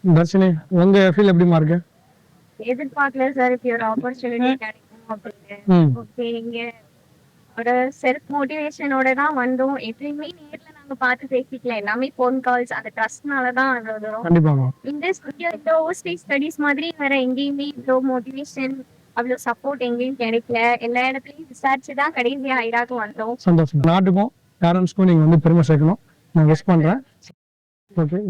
தர்ஷினி உங்க ஃபீல் எப்படிமா இருக்கு? எதிர்பார்க்கல சார் இப்படி ஒரு ஆப்பர்ச்சுனிட்டி கிடைக்கும் அப்படின்னு. ஓகே, இங்க ஒரு செல்ஃப் மோட்டிவேஷனோட தான் வந்தோம். எப்பயுமே நேர்ல நாங்க பார்த்து பேசிக்கல, எல்லாமே ஃபோன் கால்ஸ். அந்த ட்ரஸ்ட்னால தான் அது வரும். கண்டிப்பாமா. இந்த ஓவர்சீஸ் ஸ்டடீஸ் மாதிரி வேற எங்கேயுமே இவ்வளோ மோட்டிவேஷன், அவ்வளோ சப்போர்ட் எங்கேயும் கிடைக்கல. எல்லா இடத்துலயும் விசாரிச்சு தான் கடைசியா ஐடாக்கு வந்தோம். சந்தோஷம். நாட்டுக்கும் பேரண்ட்ஸ்க்கும் நீங்க வந்து பெருமை சேர்க்கணும். நான் விஷ் பண்றேன். ஓகே.